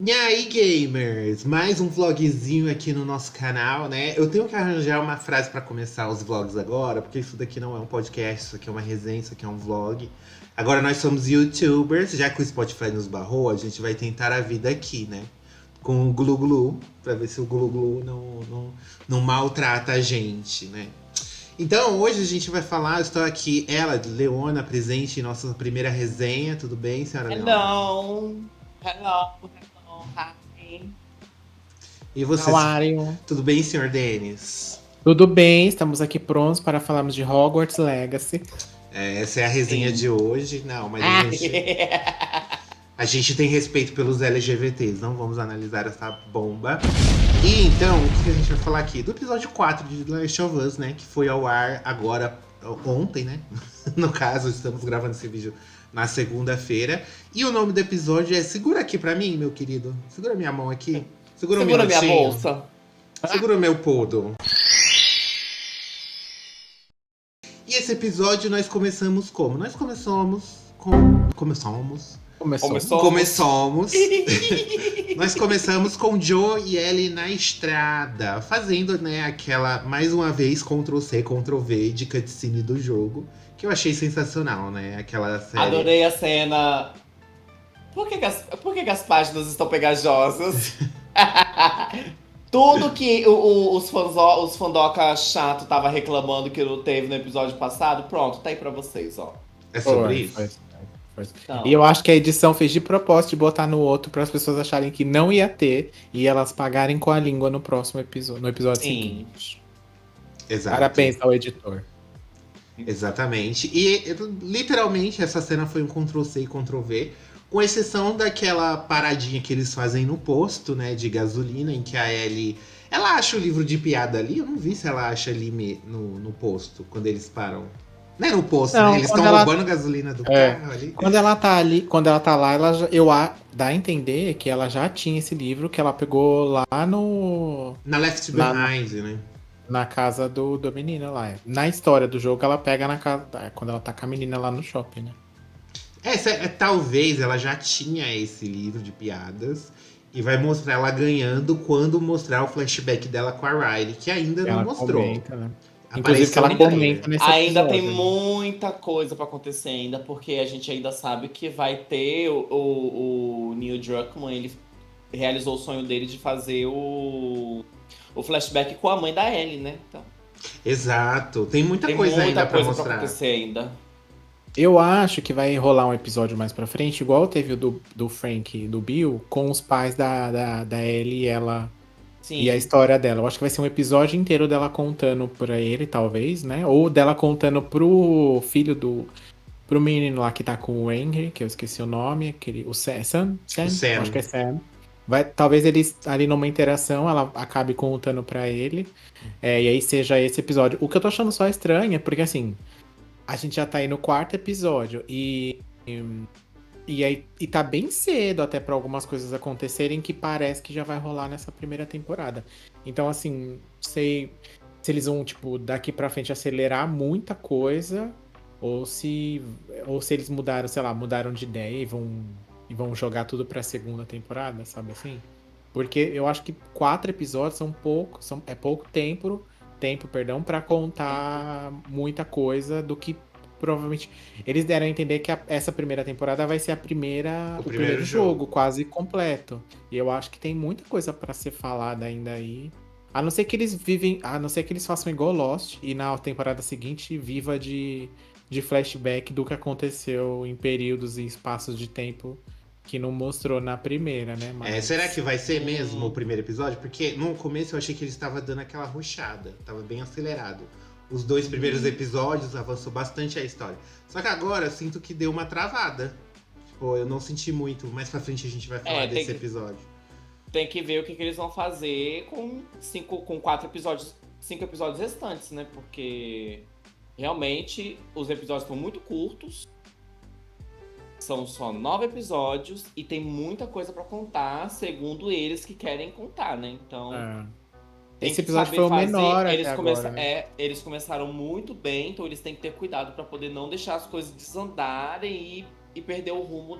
E aí, gamers? Mais um vlogzinho aqui no nosso canal, né? Eu tenho que arranjar uma frase para começar os vlogs agora, porque isso daqui não é um podcast, isso aqui é uma resenha, isso aqui é um vlog. Agora nós somos YouTubers, já que o Spotify nos barrou, a gente vai tentar a vida aqui, né? Com o Glu Glu, pra ver se o Glu Glu não maltrata a gente, né? Então, hoje a gente vai falar, eu estou aqui, ela, Leona, presente em nossa primeira resenha. Tudo bem, senhora Leona? Hello, hello, hi. E você, How are you? tudo bem, senhor Denis? Tudo bem, estamos aqui prontos para falarmos de Hogwarts Legacy. Essa é a resenha Sim. de hoje. Não, mas a gente tem respeito pelos LGBTs, não vamos analisar essa bomba. E então, o que a gente vai falar aqui? Do episódio 4 de The Last of Us, né? Que foi ao ar agora, ontem, né? No caso, estamos gravando esse vídeo na segunda-feira. E o nome do episódio é Segura aqui pra mim, meu querido. Segura minha mão aqui. Segura um Segura minha minutinho. bolsa. Segura o meu podo. E esse episódio nós começamos como? Nós começamos com. Começamos. Nós começamos com Joe e Ellie na estrada, fazendo, né, aquela, mais uma vez, Ctrl+C, Ctrl+V de cutscene do jogo, que eu achei sensacional, né? Aquela série. Adorei a cena. Por que que as páginas estão pegajosas? Tudo que os fandoca chato tava reclamando que não teve no episódio passado, pronto, tá aí pra vocês, ó. É sobre Foi, isso? foi. Então, E eu acho que a edição fez de propósito de botar no outro para as pessoas acharem que não ia ter e elas pagarem com a língua no próximo episódio, no episódio sim. seguinte. Exato. Parabéns ao editor. Exatamente. E literalmente essa cena foi um Ctrl+C e Ctrl+V, com exceção daquela paradinha que eles fazem no posto, né, de gasolina, em que a Ellie, ela acha o livro de piada ali. Eu não vi se ela acha ali no posto, quando eles param. Não é no posto, Não, né? Eles quando estão ela- roubando gasolina do É. carro ali. Quando ela tá lá, dá a entender que ela já tinha esse livro que ela pegou lá no Na Left na, Behind, né? na casa do menino lá. Na história do jogo, ela pega na casa. Quando ela tá com a menina lá no shopping, né? Talvez ela já tinha esse livro de piadas e vai mostrar ela ganhando quando mostrar o flashback dela com a Riley, que ainda não Ela mostrou. comenta, né? Inclusive que Apareceu ela no comenta trailer. nesse Ainda episódio. tem né? muita coisa pra acontecer ainda, porque a gente ainda sabe que vai ter o Neil Druckmann, ele realizou o sonho dele de fazer o flashback com a mãe da Ellie, né? Então, Exato. Tem muita tem coisa ainda muita pra coisa pra mostrar. acontecer ainda. Eu acho que vai rolar um episódio mais pra frente, igual teve o do Frank e do Bill, com os pais da Ellie e ela. Sim. E a história dela. Eu acho que vai ser um episódio inteiro dela contando pra ele, talvez, né? Ou dela contando pro filho do. Pro menino lá que tá com o Henry, que eu esqueci o nome, o Sam? O Sam. Eu acho que é Sam. Talvez eles, ali numa interação, ela acabe contando pra ele. E aí seja esse episódio. O que eu tô achando só estranho é porque, assim, a gente já tá aí no quarto episódio e tá bem cedo até pra algumas coisas acontecerem que parece que já vai rolar nessa primeira temporada. Então, assim, sei se eles vão, tipo, daqui pra frente acelerar muita coisa ou se eles mudaram, sei lá, mudaram de ideia e vão jogar tudo pra segunda temporada, sabe assim? Porque eu acho que 4 episódios é pouco tempo, para contar muita coisa do que provavelmente eles deram a entender que essa primeira temporada vai ser o primeiro jogo quase completo. E eu acho que tem muita coisa pra ser falada ainda aí. A não ser que eles façam igual Lost e na temporada seguinte viva de flashback do que aconteceu em períodos e espaços de tempo que não mostrou na primeira, né? Será que vai ser mesmo o primeiro episódio? Porque no começo eu achei que ele estava dando aquela rushada, tava bem acelerado. Os 2 primeiros episódios avançou bastante a história. Só que agora eu sinto que deu uma travada. Tipo, eu não senti muito. Mais pra frente a gente vai falar desse episódio. Tem que ver o que eles vão fazer com 4 episódios, 5 episódios restantes, né? Porque realmente os episódios estão muito curtos. São só 9 episódios e tem muita coisa pra contar, segundo eles que querem contar, né? Então, tem Esse que episódio saber foi o fazer. menor até agora, né? Eles começaram muito bem, então eles têm que ter cuidado pra poder não deixar as coisas desandarem e perder o rumo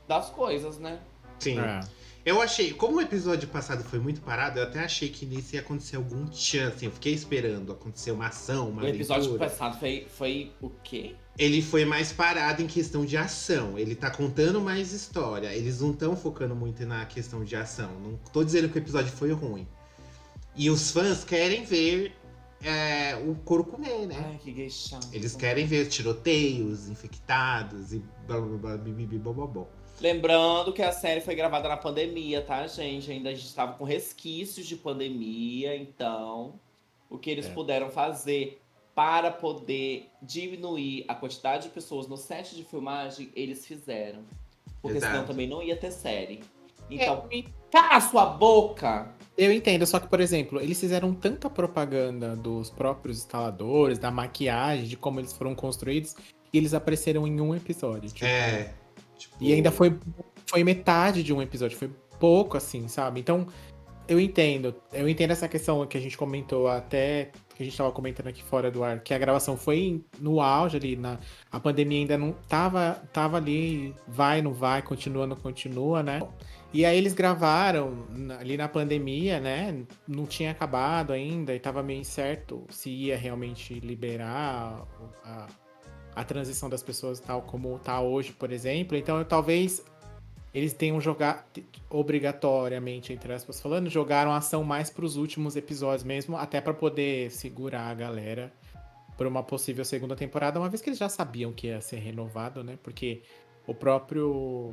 das coisas, né? Sim. É. Eu achei, como o episódio passado foi muito parado, eu até achei que nesse ia acontecer algum chance. Eu fiquei esperando acontecer uma ação, uma O episódio aventura. passado foi o quê? Ele foi mais parado em questão de ação. Ele tá contando mais história. Eles não estão focando muito na questão de ação. Não tô dizendo que o episódio foi ruim. E os fãs querem ver o couro comer, né? Ai, que gay chato. Eles querem ver tiroteios, infectados e blá blá blá bibibi bobobó. Lembrando que a série foi gravada na pandemia, tá, gente? Ainda a gente estava com resquícios de pandemia, então o que eles puderam fazer para poder diminuir a quantidade de pessoas no set de filmagem, eles fizeram. Porque Exato. senão também não ia ter série. Então, É, cala a sua boca! eu entendo, só que, por exemplo, eles fizeram tanta propaganda dos próprios instaladores, da maquiagem, de como eles foram construídos, e eles apareceram em um episódio. Tipo, Tipo, e ainda foi metade de um episódio, foi pouco, assim, sabe? Então, eu entendo essa questão que a gente comentou até, que a gente tava comentando aqui fora do ar, que a gravação foi no auge ali, a pandemia ainda não tava ali, vai, não vai, continua, não continua, né? E aí eles gravaram ali na pandemia, né? Não tinha acabado ainda e tava meio incerto se ia realmente liberar a transição das pessoas tal como tá hoje, por exemplo. Então, talvez eles tenham jogado, obrigatoriamente, entre aspas falando, jogaram a ação mais pros últimos episódios mesmo, até pra poder segurar a galera por uma possível segunda temporada, uma vez que eles já sabiam que ia ser renovado, né? Porque o próprio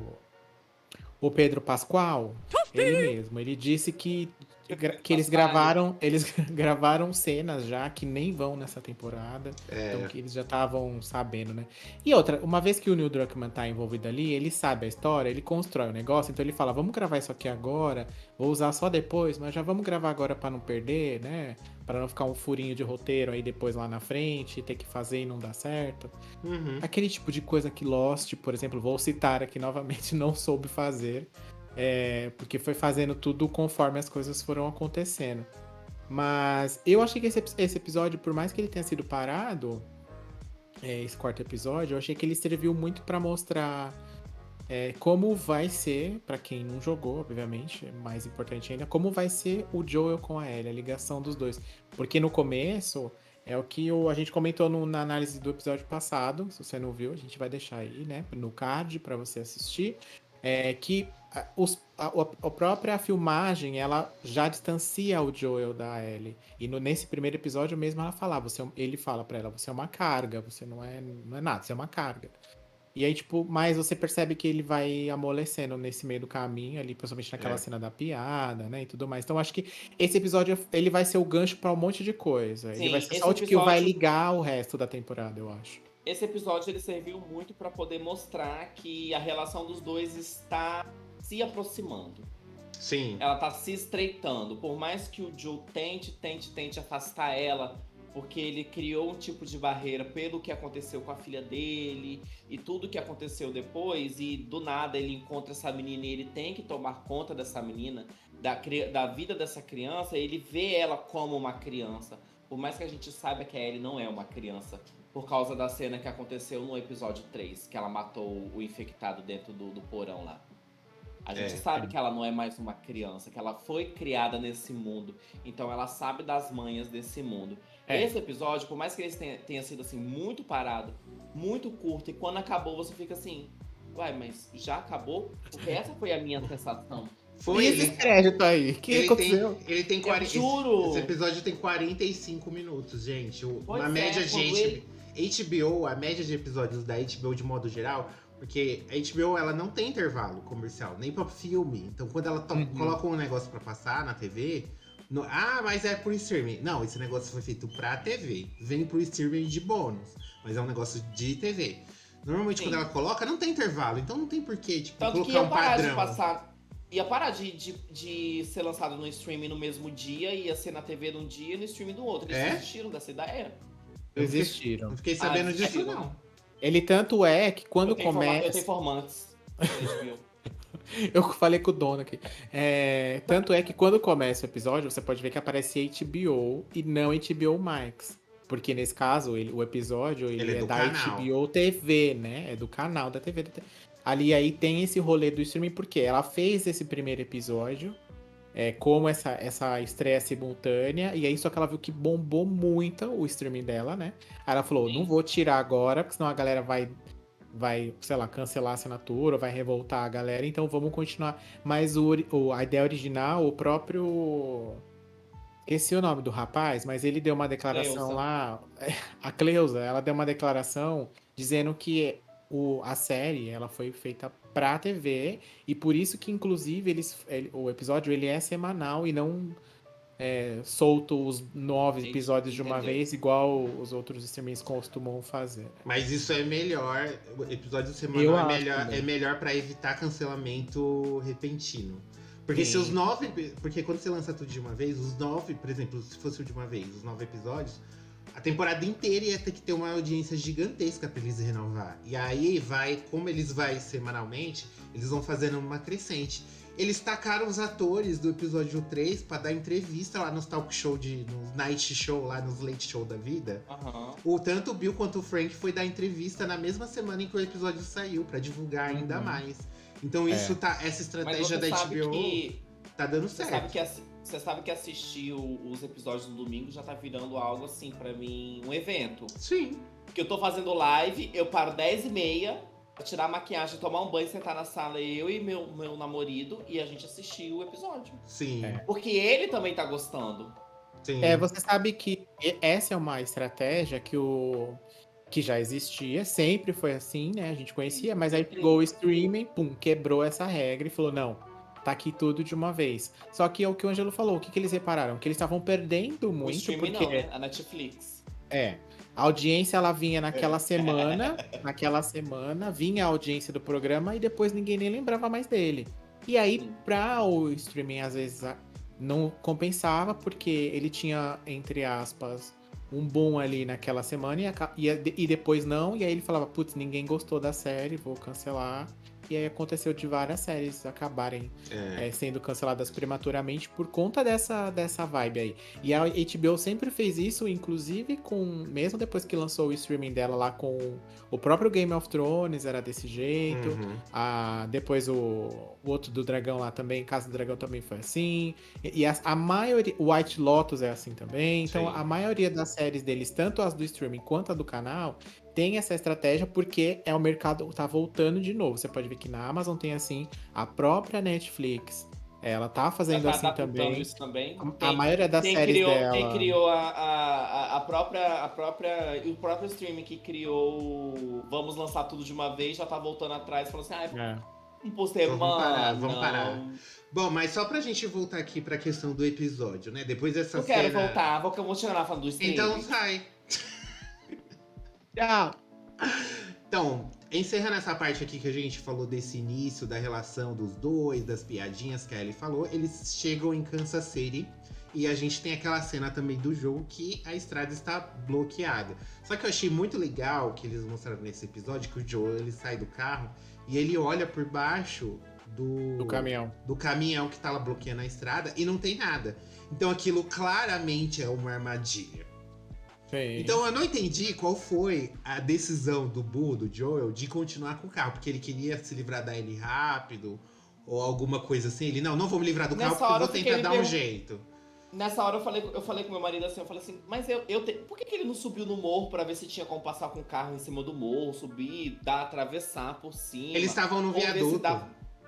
o Pedro Pascoal, ele mesmo, ele disse que eles gravaram cenas já que nem vão nessa temporada. Então que eles já estavam sabendo, né? E outra, uma vez que o Neil Druckmann tá envolvido ali, ele sabe a história, ele constrói o negócio, então ele fala, vamos gravar isso aqui agora, vou usar só depois, mas já vamos gravar agora pra não perder, né? Pra não ficar um furinho de roteiro aí depois lá na frente, ter que fazer e não dar certo. Aquele tipo de coisa que Lost, por exemplo, vou citar aqui novamente, não soube fazer. Porque foi fazendo tudo conforme as coisas foram acontecendo. Mas eu achei que esse episódio, por mais que ele tenha sido parado, esse quarto episódio, eu achei que ele serviu muito pra mostrar como vai ser, pra quem não jogou, obviamente, mais importante ainda, como vai ser o Joel com a Ellie, a ligação dos dois. Porque no começo, é o que a gente comentou na análise do episódio passado, se você não viu, a gente vai deixar aí, né, no card pra você assistir. Que a própria filmagem ela já distancia o Joel da Ellie. E nesse primeiro episódio mesmo ela fala, ele fala pra ela, você é uma carga, você não é nada, você é uma carga. E aí, tipo, mas você percebe que ele vai amolecendo nesse meio do caminho ali, principalmente naquela cena da piada, né, e tudo mais. Então acho que esse episódio ele vai ser o gancho pra um monte de coisa. Sim, ele vai ser esse só o que vai episódio- ligar o resto da temporada, eu acho. Esse episódio ele serviu muito pra poder mostrar que a relação dos dois está se aproximando. Sim. Ela tá se estreitando. Por mais que o Joe tente afastar ela, porque ele criou um tipo de barreira pelo que aconteceu com a filha dele e tudo que aconteceu depois, e do nada ele encontra essa menina e ele tem que tomar conta dessa menina, da vida dessa criança, ele vê ela como uma criança. Por mais que a gente saiba que a Ellie não é uma criança, por causa da cena que aconteceu no episódio 3, que ela matou o infectado dentro do porão lá. A gente sabe que ela não é mais uma criança, que ela foi criada nesse mundo. Então ela sabe das manhas desse mundo. Esse episódio, por mais que ele tenha sido assim, muito parado, muito curto, e quando acabou você fica assim, uai, mas já acabou? Porque essa foi a minha sensação. Foi E esse crédito aí? O que aconteceu? Ele tem 40. Juro! Esse episódio tem 45 minutos, gente. Pois A média quando HBO, a média de episódios da HBO de modo geral, porque a HBO ela não tem intervalo comercial, nem pra filme. Então quando ela coloca um negócio pra passar na TV, mas é por streaming. Não, esse negócio foi feito pra TV. Vem pro streaming de bônus, mas é um negócio de TV. Normalmente quando ela coloca, não tem intervalo, então não tem porquê, tipo, Tanto que colocar ia um parar padrão. de passar. Ia parar de ser lançado no streaming no mesmo dia, ia ser na TV num dia e no streaming do outro. Eles desistiram dessa ideia. Existiram. Não fiquei sabendo disso, desistiram. não. Ele tanto é que quando Eu tenho começa. informantes. Eu falei com o dono aqui. Tanto é que quando começa o episódio, você pode ver que aparece HBO e não HBO Max. Porque nesse caso, o episódio Ele é é do da canal. HBO TV, né? É do canal da TV. ali aí tem esse rolê do streaming, porque ela fez esse primeiro episódio, como essa estreia simultânea, e aí só que ela viu que bombou muito o streaming dela, né? Aí ela falou, não Sim. vou tirar agora, porque senão a galera vai, sei lá, cancelar a assinatura, vai revoltar a galera, então vamos continuar. Mas a ideia original, o próprio... Esqueci o nome do rapaz, mas ele deu uma declaração Cleusa. lá, a Cleusa, ela deu uma declaração dizendo que a série ela foi feita pra TV e por isso que inclusive o episódio ele é semanal e não solto os 9 episódios de uma Entendeu? vez igual os outros streamings costumam fazer. Mas isso é melhor. O episódio Eu semanal é acho melhor, também. é melhor para evitar cancelamento repentino. Porque se Sim. os 9. Porque quando você lança tudo de uma vez, os 9, por exemplo, se fosse de uma vez, os 9 episódios, a temporada inteira ia ter que ter uma audiência gigantesca pra eles renovar. E aí vai, como eles vai semanalmente, eles vão fazendo uma crescente. Eles tacaram os atores do episódio 3 pra dar entrevista lá nos talk show, nos night show, lá nos late show da vida. Aham. Tanto o Bill quanto o Frank foi dar entrevista na mesma semana em que o episódio saiu, pra divulgar ainda mais. Então isso essa Mas estratégia você da sabe HBO que. tá dando Você certo. sabe que, você sabe que assistir os episódios no domingo já tá virando algo assim, pra mim, um evento. Sim. Porque eu tô fazendo live, eu paro 10h30 pra tirar a maquiagem, tomar um banho, sentar na sala, eu e meu namorado, e a gente assistir o episódio. Sim. Porque ele também tá gostando. Sim. Você sabe que essa é uma estratégia que já existia, sempre foi assim, né? A gente conhecia, mas aí pegou o streaming, pum, quebrou essa regra e falou, não, tá aqui tudo de uma vez. Só que é o que o Angelo falou, o que eles repararam? Que eles estavam perdendo O muito, streaming porque não, né? A Netflix. a audiência ela vinha naquela semana, vinha a audiência do programa e depois ninguém nem lembrava mais dele. E aí, Sim. pra o streaming, às vezes, não compensava, porque ele tinha, entre aspas, um boom ali naquela semana e depois não, e aí ele falava, putz, ninguém gostou da série, vou cancelar. E aí aconteceu de várias séries acabarem sendo canceladas prematuramente por conta dessa vibe aí. E a HBO sempre fez isso, inclusive mesmo depois que lançou o streaming dela lá com o próprio Game of Thrones, era desse jeito. Depois o outro do Dragão lá também, Casa do Dragão também foi assim. E a maioria, o White Lotus é assim também. Então Sim. a maioria das séries deles, tanto as do streaming quanto a do canal, tem essa estratégia porque o mercado tá voltando de novo. Você pode ver que na Amazon tem assim, a própria Netflix, ela tá fazendo Já tá assim adaptando também. isso também. A maioria das séries dela. Quem criou o próprio streaming que criou Vamos Lançar Tudo de Uma Vez já tá voltando atrás e falou assim, por semana. Vamos parar. Bom, mas só pra gente voltar aqui pra questão do episódio, né? Depois dessa Não quero voltar, porque eu vou chegar lá falando do streaming. Então sai. Tchau. Então, encerrando essa parte aqui que a gente falou desse início da relação dos dois, das piadinhas que a Ellie falou, eles chegam em Kansas City e a gente tem aquela cena também do jogo que a estrada está bloqueada. Só que eu achei muito legal que eles mostraram nesse episódio que o Joel ele sai do carro e ele olha por baixo do caminhão que tá lá bloqueando a estrada e não tem nada. Então aquilo claramente é uma armadilha. Sim. Então eu não entendi qual foi a decisão do Joel, de continuar com o carro. Porque ele queria se livrar da Ellie rápido, ou alguma coisa assim. Ele, não vou me livrar do carro porque eu vou tentar dar um jeito. Nessa hora eu falei com meu marido assim, eu falei assim, mas por que ele não subiu no morro pra ver se tinha como passar com o carro em cima do morro, subir, atravessar por cima? Eles estavam no viaduto.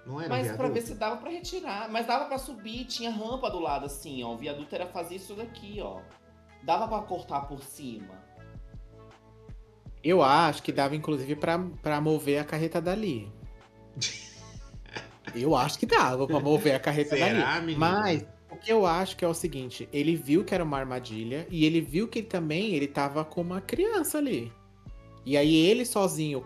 Não era mas viaduto? pra ver se dava pra retirar. Mas dava pra subir, tinha rampa do lado assim, ó. O viaduto era fazer isso daqui, ó. Dava pra cortar por cima. Eu acho que dava, inclusive, pra mover a carreta dali. Eu acho que dava pra mover a carreta dali. Menina? Mas o que eu acho que é o seguinte, ele viu que era uma armadilha e ele viu que ele tava com uma criança ali. E aí ele sozinho,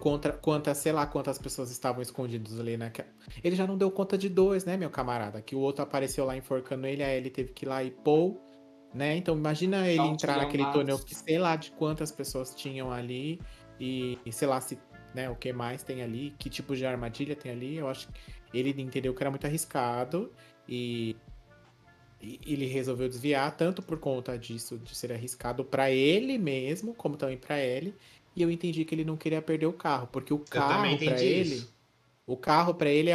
sei lá quantas pessoas estavam escondidas ali naquela... Ele já não deu conta de 2, né, meu camarada? Que o outro apareceu lá enforcando ele, aí ele teve que ir lá e pôr, né? Então imagina ele entrar naquele túnel que sei lá de quantas pessoas tinham ali e sei lá se, né, o que mais tem ali, que tipo de armadilha tem ali. Eu acho que ele entendeu que era muito arriscado e ele resolveu desviar, tanto por conta disso, de ser arriscado pra ele mesmo, como também pra ele. E eu entendi que ele não queria perder o carro, porque o carro pra ele... O carro pra ele é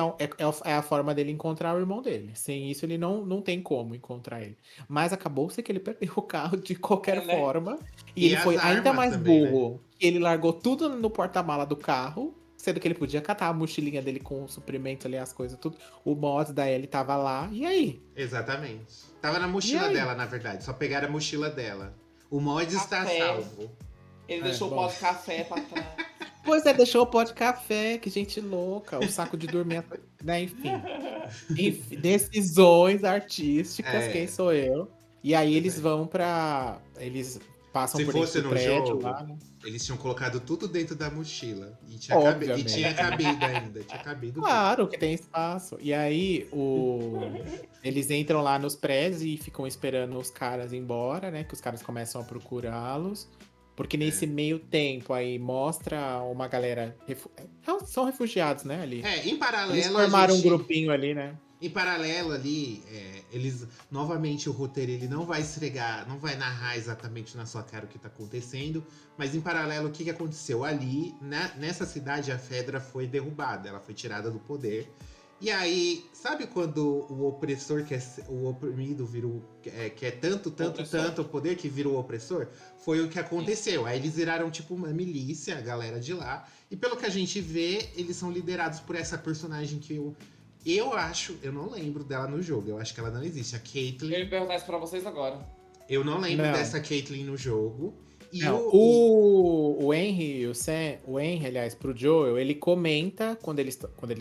a forma dele encontrar o irmão dele. Sem isso, ele não tem como encontrar ele. Mas acabou-se que ele perdeu o carro de qualquer É, né? forma. E E ele as foi ainda armas mais também, né? burro. Ele largou tudo no porta-mala do carro. Sendo que ele podia catar a mochilinha dele com o suprimento ali, as coisas, tudo. O mod da Ellie tava lá. E aí? Exatamente. Tava na E mochila aí? dela, na verdade. Só pegaram a mochila dela. O mod está Café. salvo. Ele É, deixou o bom. pó de café pra trás. Pois é, deixou o pó de café, que gente louca. O saco de dormir, né? Enfim, decisões artísticas, É. quem sou eu? E aí Pois eles é. vão pra. Eles passam Se por dentro fosse do no prédio jogo, lá, né? eles tinham colocado tudo dentro da mochila. E Obviamente. tinha cabido ainda. Tinha cabido tudo. Claro que tem espaço. E aí eles entram lá nos prédios e ficam esperando os caras ir embora, né? Que os caras começam a procurá-los. Porque nesse meio tempo aí mostra uma galera. São refugiados, né? Ali. É, em Eles paralelo, formaram um grupinho ali, né? Em paralelo ali, eles. Novamente o roteiro ele não vai esfregar, não vai narrar exatamente na sua cara o que tá acontecendo. Mas em paralelo, o que, que aconteceu? Ali, nessa cidade, a Fedra foi derrubada, ela foi tirada do poder. E aí, sabe quando o opressor o oprimido virou. Quer tanto o poder que virou o opressor? Foi o que aconteceu. Aí eles viraram tipo uma milícia, a galera de lá. E pelo que a gente vê, eles são liderados por essa personagem que eu acho, eu não lembro dela no jogo, eu acho que ela não existe. A Eu Caitlyn, ia perguntar isso pra vocês agora. eu não lembro Não. dessa Caitlyn no jogo. E Não, o Henry, o Henry, aliás, pro Joel, ele comenta quando ele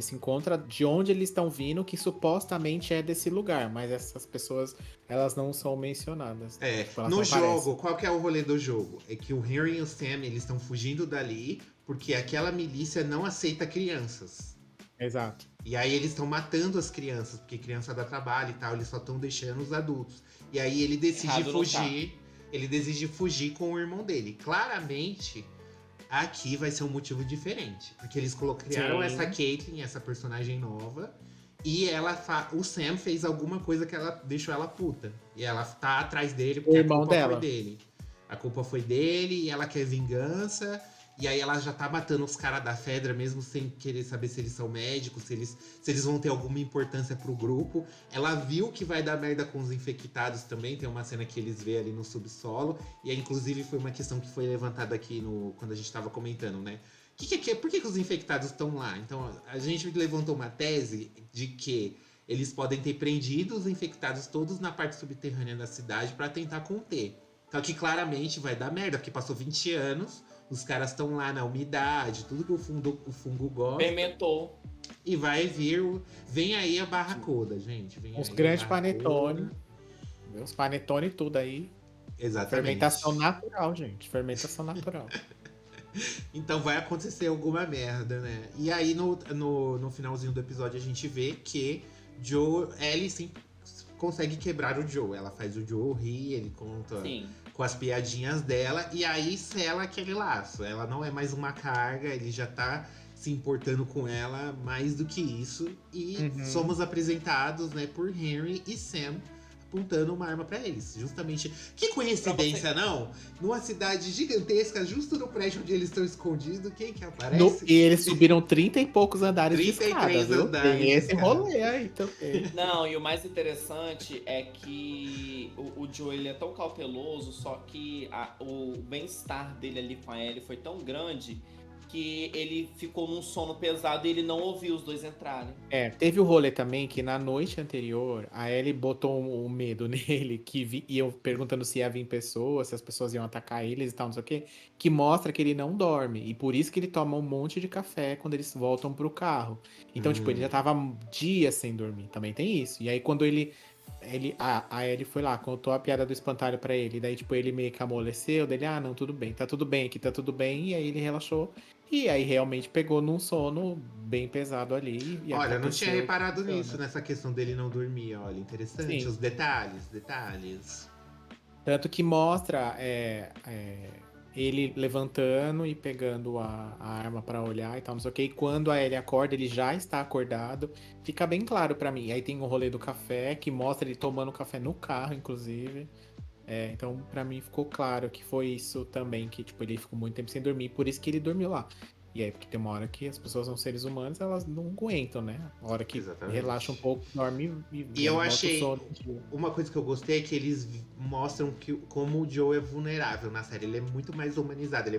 se encontra de onde eles estão vindo, que supostamente é desse lugar, mas essas pessoas, elas não são mencionadas. Tipo, elas no não jogo, aparecem. qual que é o rolê do jogo? É que o Henry e o Sam, eles estão fugindo dali porque aquela milícia não aceita crianças. Exato. E aí eles estão matando as crianças, porque criança dá trabalho e tal, eles só estão deixando os adultos. E aí ele decide Errado não fugir. Ele decide fugir com o irmão dele. Claramente, aqui vai ser um motivo diferente. Porque eles criaram Sim. essa Caitlyn, essa personagem nova. E o Sam fez alguma coisa que ela deixou ela puta. E ela tá atrás dele porque O a irmão culpa dela. foi dele. A culpa foi dele e ela quer vingança. E aí ela já tá matando os caras da Fedra, mesmo sem querer saber se eles são médicos, se eles vão ter alguma importância pro grupo. Ela viu que vai dar merda com os infectados também. Tem uma cena que eles vê ali no subsolo. E aí, inclusive, foi uma questão que foi levantada aqui quando a gente tava comentando, né? Por que os infectados estão lá? Então, a gente levantou uma tese de que eles podem ter prendido os infectados todos na parte subterrânea da cidade para tentar conter. Então, que claramente vai dar merda, porque passou 20 anos, os caras estão lá na umidade, tudo que o fungo gosta. Fermentou. E vai vir. Vem aí a barracuda, gente. Vem Os aí a grandes barracuda. panetone. Os panetone tudo aí. Exatamente. Fermentação natural, gente. Fermentação natural. Então vai acontecer alguma merda, né? E aí no finalzinho do episódio a gente vê que Ellie sim consegue quebrar o Joe. Ela faz o Joe rir, ele conta Sim. com as piadinhas dela. E aí sela aquele laço. Ela não é mais uma carga, ele já tá se importando com ela mais do que isso. E somos apresentados, né, por Henry e Sam apontando uma arma pra eles. Justamente. Que coincidência, não? Numa cidade gigantesca, justo no prédio onde eles estão escondidos, quem que aparece? E eles subiram 30 e poucos andares de 33 escada, viu? andares Tem de esse escada. rolê aí também. Não, e o mais interessante é que o Joe ele é tão cauteloso, só que o bem-estar dele ali com a Ellie foi tão grande que ele ficou num sono pesado e ele não ouviu os dois entrarem. Teve o rolê também que na noite anterior, a Ellie botou um medo nele, que iam perguntando se ia vir pessoas, se as pessoas iam atacar eles e tal, não sei o quê, que mostra que ele não dorme. E por isso que ele toma um monte de café quando eles voltam pro carro. Então, tipo, ele já tava dias sem dormir. Também tem isso. E aí, quando a Ellie foi lá, contou a piada do espantalho pra ele. Daí, tipo, ele meio que amoleceu. Dele, não, tudo bem, tá tudo bem aqui, tá tudo bem. E aí ele relaxou. E aí realmente pegou num sono bem pesado ali. E Olha, eu não aconteceu tinha o que reparado aconteceu, nisso, né? nessa questão dele não dormir. Olha, interessante. Sim. Os detalhes. Tanto que mostra ele levantando e pegando a arma pra olhar e tal, não sei o que. E quando a Ellie acorda, ele já está acordado. Fica bem claro pra mim. Aí tem o rolê do café, que mostra ele tomando café no carro, inclusive. Então, pra mim, ficou claro que foi isso também, que tipo, ele ficou muito tempo sem dormir, por isso que ele dormiu lá. E aí, porque tem uma hora que as pessoas são seres humanos, elas não aguentam, né? A hora que Exatamente. relaxa um pouco, dorme E eu volta o achei. sono. Uma coisa que eu gostei é que eles mostram como o Joe é vulnerável na série. Ele é muito mais humanizado.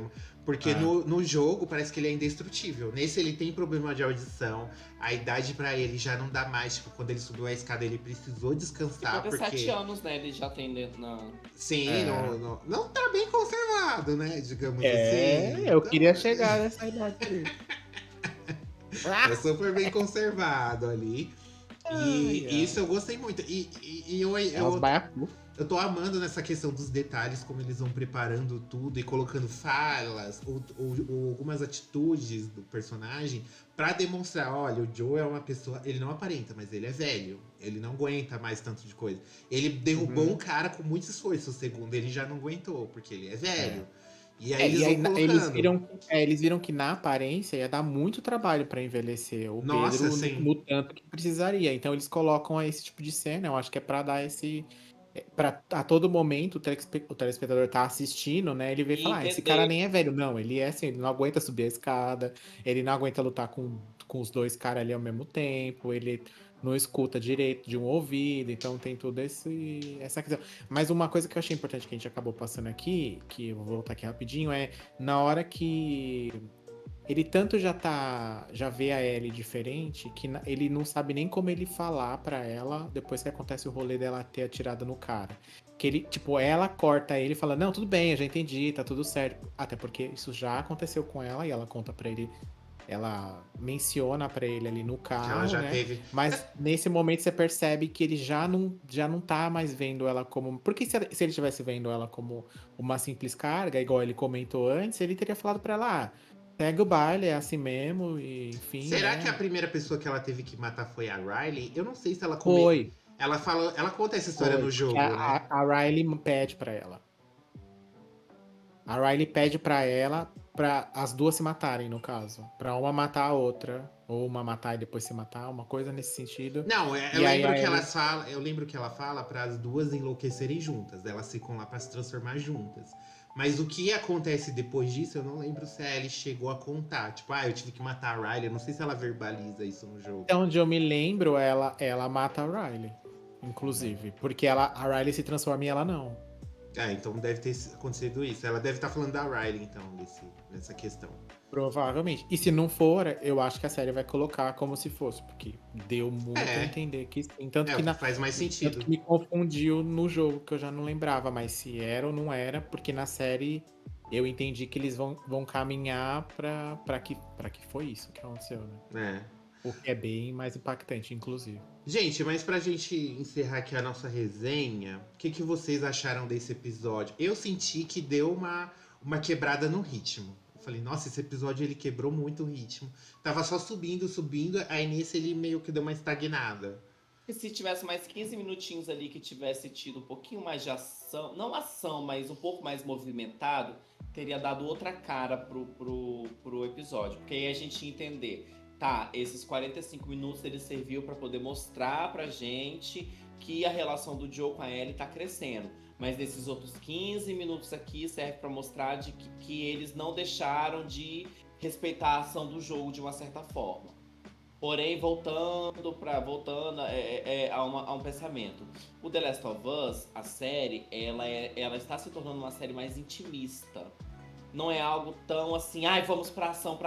Porque no jogo parece que ele é indestrutível. Nesse ele tem problema de audição. A idade pra ele já não dá mais. Tipo, quando ele subiu a escada, ele precisou descansar. 57 anos, né? Ele já tem dentro na. Sim, É. não tá bem conservado, né? Digamos assim. Eu Então, queria chegar nessa idade aí. É super bem conservado ali. E isso eu gostei muito. E É os baiacu. eu tô amando nessa questão dos detalhes, como eles vão preparando tudo e colocando falas ou algumas atitudes do personagem pra demonstrar, olha, o Joe é uma pessoa, ele não aparenta, mas ele é velho, ele não aguenta mais tanto de coisa. Ele derrubou um cara com muito esforço, o segundo ele já não aguentou, porque ele é velho. E aí eles vão colocando. Eles viram que na aparência ia dar muito trabalho pra envelhecer o Nossa, Pedro sim. no tanto que precisaria. Então eles colocam esse tipo de cena, eu acho que é pra dar esse. Pra a todo momento o telespectador tá assistindo, né? Ele vê e fala, esse cara nem é velho. Não, ele é assim, ele não aguenta subir a escada, ele não aguenta lutar com os dois caras ali ao mesmo tempo, ele não escuta direito de um ouvido, então tem tudo essa questão. Mas uma coisa que eu achei importante que a gente acabou passando aqui, que eu vou voltar aqui rapidinho, é na hora que ele tanto já vê a Ellie diferente, que ele não sabe nem como ele falar pra ela depois que acontece o rolê dela ter atirado no cara. Que ele, tipo, ela corta ele e fala, não, tudo bem, eu já entendi, tá tudo certo. Até porque isso já aconteceu com ela e ela conta pra ele, ela menciona pra ele ali no carro, Que ela já né? teve. Mas nesse momento você percebe que ele já não tá mais vendo ela como... Porque se ele estivesse vendo ela como uma simples carga, igual ele comentou antes, ele teria falado pra ela, segue o baile, é assim mesmo, e enfim. Será né? que a primeira pessoa que ela teve que matar foi a Riley? Eu não sei se ela Foi. Ela conta essa história no jogo, né? né? A Riley pede pra ela. A Riley pede pra ela pra as duas se matarem, no caso. Pra uma matar a outra. Ou uma matar e depois se matar, uma coisa nesse sentido. Não, eu lembro que ela fala para as duas enlouquecerem juntas. Elas ficam lá pra se transformar juntas. Mas o que acontece depois disso, eu não lembro se a Ellie chegou a contar. Tipo, eu tive que matar a Riley. Eu não sei se ela verbaliza isso no jogo. Então, onde eu me lembro, ela mata a Riley. Inclusive. Porque a Riley se transforma e ela não. Então deve ter acontecido isso. Ela deve estar falando da Riley, então, nessa questão. Provavelmente. E se não for, eu acho que a série vai colocar como se fosse, porque deu muito a entender que sim. Tanto que faz mais sentido. Tanto que me confundiu no jogo, que eu já não lembrava, mas se era ou não era, porque na série eu entendi que eles vão caminhar pra que foi isso que aconteceu, né? O que é bem mais impactante, inclusive. Gente, mas pra gente encerrar aqui a nossa resenha, o que vocês acharam desse episódio? Eu senti que deu uma quebrada no ritmo. Eu falei, nossa, esse episódio ele quebrou muito o ritmo. Tava só subindo, aí nesse ele meio que deu uma estagnada. E se tivesse mais 15 minutinhos ali que tivesse tido um pouquinho mais de ação, não ação, mas um pouco mais movimentado, teria dado outra cara pro episódio. Porque aí a gente ia entender, esses 45 minutos ele serviu para poder mostrar pra gente que a relação do Joe com a Ellie tá crescendo. Mas nesses outros 15 minutos aqui serve para mostrar que eles não deixaram de respeitar a ação do jogo de uma certa forma. Porém, voltando a um pensamento. O The Last of Us, a série, ela está se tornando uma série mais intimista. Não é algo tão assim, vamos pra ação.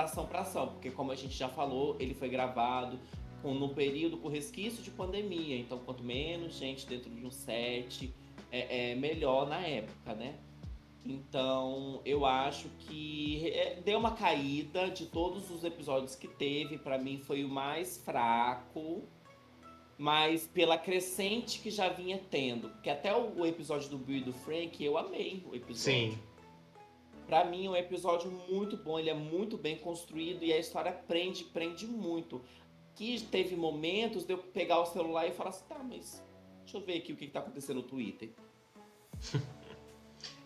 Porque como a gente já falou, ele foi gravado no período com resquício de pandemia. Então, quanto menos gente dentro de um set, é melhor na época, né? Então, eu acho que deu uma caída de todos os episódios que teve. Pra mim, foi o mais fraco. Mas pela crescente que já vinha tendo. Porque até o episódio do Bill e do Frank, eu amei o episódio. Sim. Pra mim, é um episódio muito bom. Ele é muito bem construído e a história prende muito. Que teve momentos de eu pegar o celular e falar assim, mas deixa eu ver aqui o que tá acontecendo no Twitter.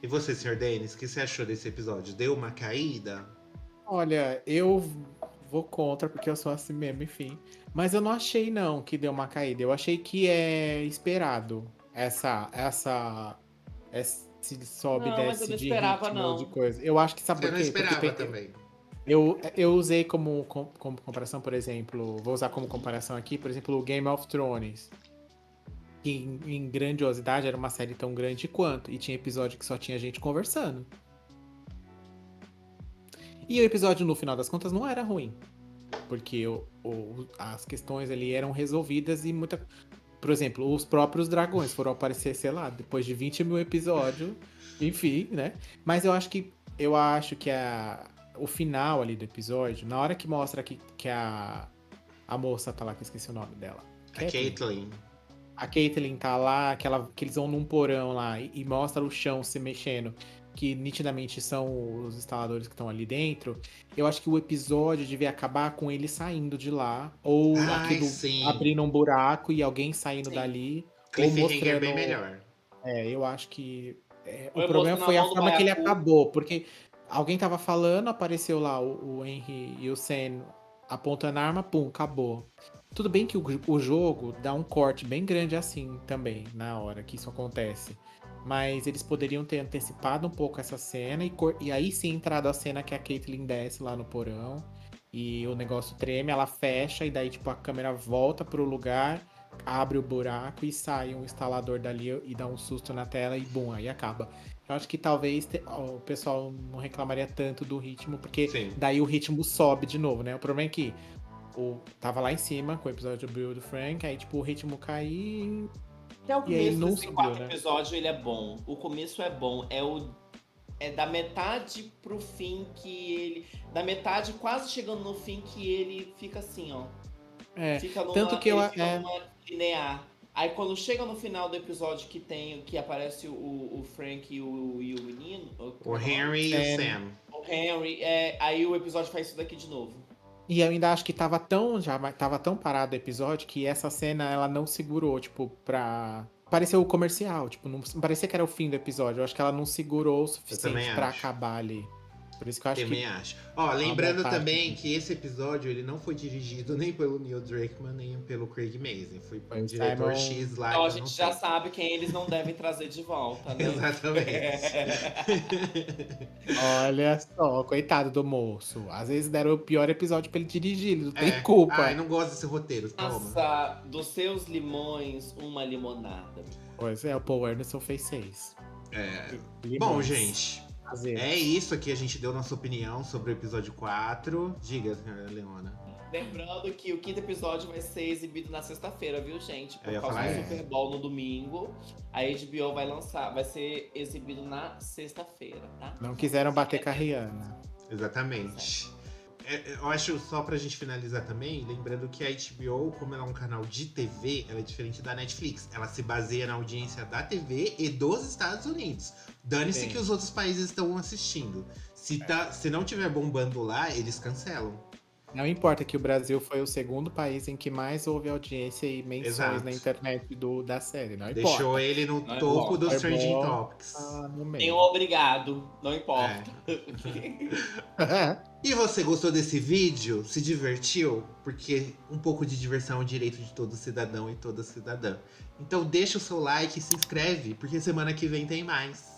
E você, Sr. Denis, o que você achou desse episódio? Deu uma caída? Olha, eu vou contra, porque eu sou assim mesmo, enfim. Mas eu não achei, não, que deu uma caída. Eu achei que é esperado esse sobe e Não, mas eu desce não de esperava, ritmo não. de coisa. Eu acho que sabe Você por não quê? esperava Porque também. Eu usei como comparação, por exemplo, vou usar como comparação aqui, por exemplo, o Game of Thrones. Que em grandiosidade era uma série tão grande quanto, e tinha episódio que só tinha gente conversando. E o episódio, no final das contas, não era ruim. Porque as questões ali eram resolvidas e muita. Por exemplo, os próprios dragões foram aparecer, sei lá, depois de 20 mil episódios. Enfim, né? Mas eu acho que o final ali do episódio, na hora que mostra que a moça tá lá, que eu esqueci o nome dela. A Caitlyn. A Caitlyn tá lá, que eles vão num porão lá e mostra o chão se mexendo, que nitidamente são os instaladores que estão ali dentro. Eu acho que o episódio devia acabar com ele saindo de lá, ou Ai, aquilo sim. abrindo um buraco e alguém saindo Sim. dali. Ou Cliffhanger mostrando. bem melhor. Eu acho que o Ou problema mostrando foi a a mão do forma que ele baiacu. acabou, porque alguém tava falando, apareceu lá o Henry e o Sam apontando a arma, pum, acabou. Tudo bem que o jogo dá um corte bem grande assim também, na hora que isso acontece. Mas eles poderiam ter antecipado um pouco essa cena e aí sim entrado a cena que a Caitlyn desce lá no porão e o negócio treme, ela fecha e daí tipo a câmera volta pro lugar, abre o buraco e sai um instalador dali e dá um susto na tela e bum, aí acaba. Eu acho que talvez o pessoal não reclamaria tanto do ritmo, porque Sim. daí o ritmo sobe de novo, né? O problema é que tava lá em cima com o episódio do Bill e do Frank, aí tipo o ritmo caiu. Até o E aí começo não desse subiu, quarto né? episódio ele é bom. O começo é bom. É da metade pro fim que ele. Da metade quase chegando no fim que ele fica assim, ó. Fica numa, tanto que ele fica numa linear. Aí quando chega no final do episódio que aparece o Frank e o menino. O Henry e o Sam. O Henry, aí o episódio faz isso daqui de novo. E eu ainda acho que tava tão parado o episódio que essa cena ela não segurou, tipo, pareceu comercial, tipo, não parecia que era o fim do episódio. Eu acho que ela não segurou o suficiente pra acabar ali. Por isso que eu acho Também que. acho. Ó, lembrando montagem. também que esse episódio ele não foi dirigido nem pelo Neil Druckmann, nem pelo Craig Mazin. Foi Foi o o diretor Simon- X lá. Então a que eu não gente já sei. sabe quem eles não devem trazer de volta, né? Exatamente. Olha só, coitado do moço. Às vezes deram o pior episódio pra ele dirigir, ele não tem É. culpa. Ai, não gosto desse roteiro. Toma. Faça dos seus limões uma limonada. Pois é, o Paul Anderson fez 6. É. Limões. Bom, gente. Fazer. É isso aqui. A gente deu nossa opinião sobre o episódio 4. Diga, Leona. Lembrando que o quinto episódio vai ser exibido na sexta-feira, viu, gente? Eu ia Por causa falar, do é. Super Bowl no domingo. A HBO vai ser exibido na sexta-feira, tá? Não quiseram bater com a Rihanna. Exatamente. Eu acho, só pra gente finalizar também, lembrando que a HBO, como ela é um canal de TV, ela é diferente da Netflix. Ela se baseia na audiência da TV e dos Estados Unidos. Dane-se Sim. que os outros países estão assistindo. Se não tiver bombando lá, eles cancelam. Não importa que o Brasil foi o segundo país em que mais houve audiência e menções Exato. na internet da série. Não importa. Deixou ele no Não topo importa. dos É Trending bom. Topics. No Tem meio. um obrigado, não importa. E você gostou desse vídeo? Se divertiu? Porque um pouco de diversão é o direito de todo cidadão e toda cidadã. Então deixa o seu like e se inscreve, porque semana que vem tem mais.